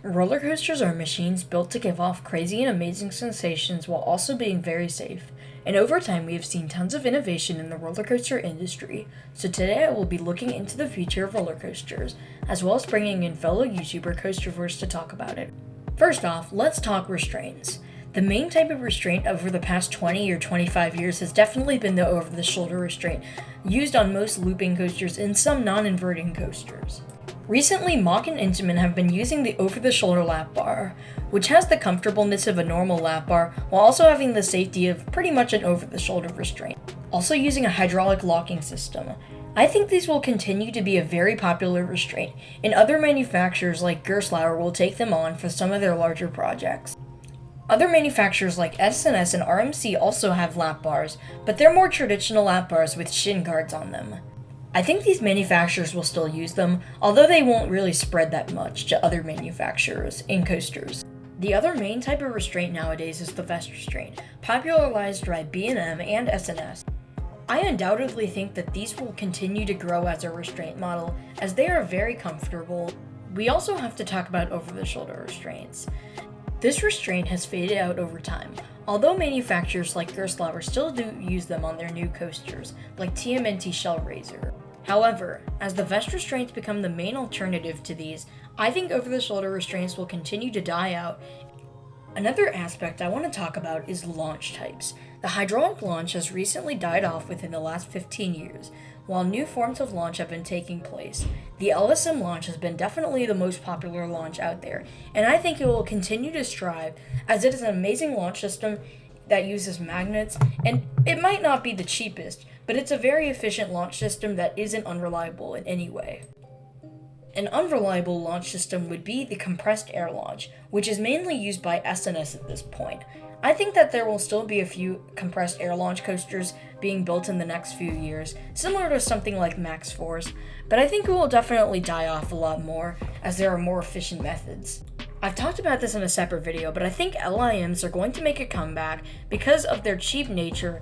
Roller coasters are machines built to give off crazy and amazing sensations while also being very safe. And over time, we have seen tons of innovation in the roller coaster industry. So today I will be looking into the future of roller coasters, as well as bringing in fellow YouTuber CoasterVerse to talk about it. First off, let's talk restraints. The main type of restraint over the past 20 or 25 years has definitely been the over-the-shoulder restraint, used on most looping coasters and some non-inverting coasters. Recently, Mach and Intamin have been using the over-the-shoulder lap bar, which has the comfortableness of a normal lap bar while also having the safety of pretty much an over-the-shoulder restraint. Also using a hydraulic locking system. I think these will continue to be a very popular restraint, and other manufacturers like Gerstlauer will take them on for some of their larger projects. Other manufacturers like S&S and RMC also have lap bars, but they're more traditional lap bars with shin guards on them. I think these manufacturers will still use them, although they won't really spread that much to other manufacturers and coasters. The other main type of restraint nowadays is the vest restraint, popularized by B&M and S&S. I undoubtedly think that these will continue to grow as a restraint model, as they are very comfortable. We also have to talk about over-the-shoulder restraints. This restraint has faded out over time, although manufacturers like Gerstlauer still do use them on their new coasters, like TMNT Shellraiser. However, as the vest restraints become the main alternative to these, I think over-the-shoulder restraints will continue to die out. Another aspect I want to talk about is launch types. The hydraulic launch has recently died off within the last 15 years, while new forms of launch have been taking place. The LSM launch has been definitely the most popular launch out there, and I think it will continue to strive as it is an amazing launch system that uses magnets, and it might not be the cheapest, but it's a very efficient launch system that isn't unreliable in any way. An unreliable launch system would be the compressed air launch, which is mainly used by S&S at this point. I think that there will still be a few compressed air launch coasters being built in the next few years, similar to something like Max Force, but I think it will definitely die off a lot more as there are more efficient methods. I've talked about this in a separate video, but I think LIMs are going to make a comeback because of their cheap nature.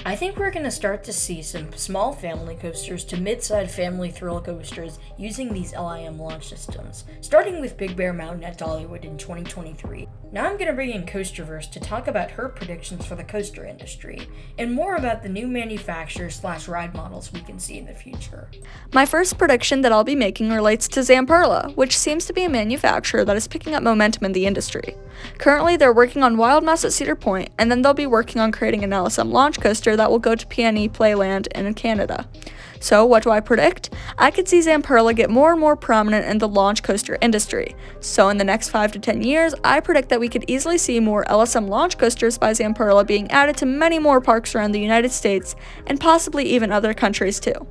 I think we're going to start to see some small family coasters to mid-sized family thrill coasters using these LIM launch systems, starting with Big Bear Mountain at Dollywood in 2023. Now I'm going to bring in CoasterVerse to talk about her predictions for the coaster industry, and more about the new manufacturers/ride models we can see in the future. My first prediction that I'll be making relates to Zamperla, which seems to be a manufacturer that is picking up momentum in the industry. Currently, they're working on Wild Mouse at Cedar Point, and then they'll be working on creating an LSM launch coaster that will go to PNE Playland in Canada. So, what do I predict? I could see Zamperla get more and more prominent in the launch coaster industry. So, in the next 5 to 10 years, I predict that we could easily see more LSM launch coasters by Zamperla being added to many more parks around the United States, and possibly even other countries too.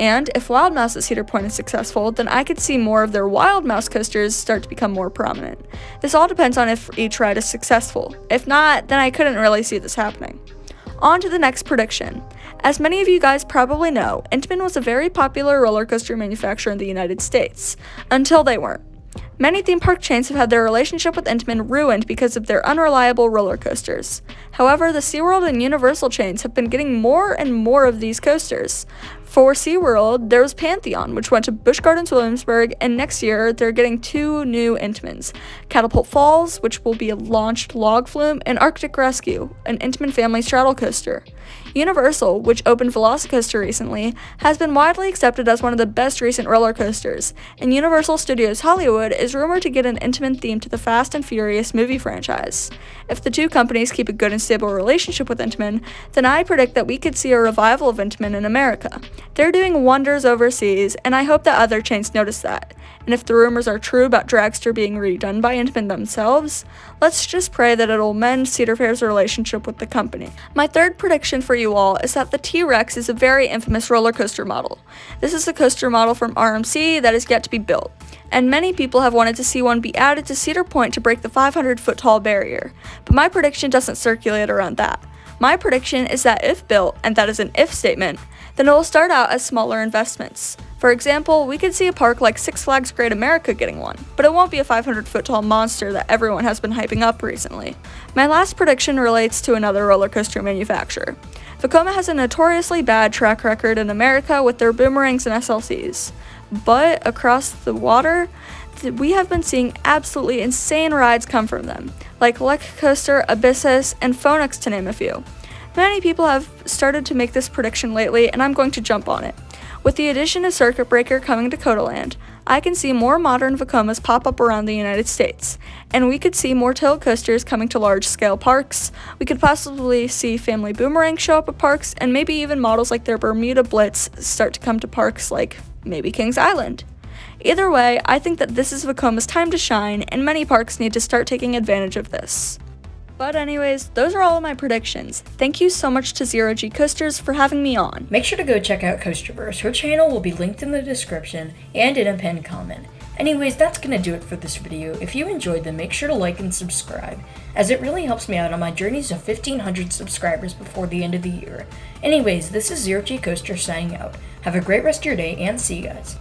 And if Wild Mouse at Cedar Point is successful, then I could see more of their Wild Mouse coasters start to become more prominent. This all depends on if each ride is successful. If not, then I couldn't really see this happening. On to the next prediction. As many of you guys probably know, Intamin was a very popular roller coaster manufacturer in the United States, until they weren't. Many theme park chains have had their relationship with Intamin ruined because of their unreliable roller coasters. However, the SeaWorld and Universal chains have been getting more and more of these coasters. For SeaWorld, there was Pantheon, which went to Busch Gardens Williamsburg, and next year they're getting 2 new Intamins. Catapult Falls, which will be a launched log flume, and Arctic Rescue, an Intamin family straddle coaster. Universal, which opened Velocicoaster recently, has been widely accepted as one of the best recent roller coasters, and Universal Studios Hollywood is rumored to get an Intamin theme to the Fast and Furious movie franchise. If the two companies keep a good and stable relationship with Intamin, then I predict that we could see a revival of Intamin in America. They're doing wonders overseas, and I hope that other chains notice that. And if the rumors are true about Dragster being redone by Intamin themselves, let's just pray that it'll mend Cedar Fair's relationship with the company. My third prediction for you all is that the T-Rex is a very infamous roller coaster model. This is a coaster model from RMC that is yet to be built, and many people have wanted to see one be added to Cedar Point to break the 500-foot tall barrier, but my prediction doesn't circulate around that. My prediction is that if built, and that is an if statement, then it will start out as smaller investments. For example, we could see a park like Six Flags Great America getting one, but it won't be a 500-foot tall monster that everyone has been hyping up recently. My last prediction relates to another roller coaster manufacturer. Vekoma has a notoriously bad track record in America with their boomerangs and SLCs, but across the water, we have been seeing absolutely insane rides come from them, like Lek Coaster, Abyssus, and Phoenix to name a few. Many people have started to make this prediction lately, and I'm going to jump on it. With the addition of Circuit Breaker coming to Codaland, I can see more modern Vekomas pop up around the United States, and we could see more tilt coasters coming to large-scale parks. We could possibly see Family Boomerang show up at parks, and maybe even models like their Bermuda Blitz start to come to parks like maybe Kings Island. Either way, I think that this is Vekoma's time to shine, and many parks need to start taking advantage of this. But anyways, those are all of my predictions. Thank you so much to Zero G Coasters for having me on. Make sure to go check out CoasterVerse. Her channel will be linked in the description and in a pinned comment. Anyways, that's gonna do it for this video. If you enjoyed them, make sure to like and subscribe, as it really helps me out on my journeys to 1,500 subscribers before the end of the year. Anyways, this is Zero G Coaster signing out. Have a great rest of your day, and see you guys.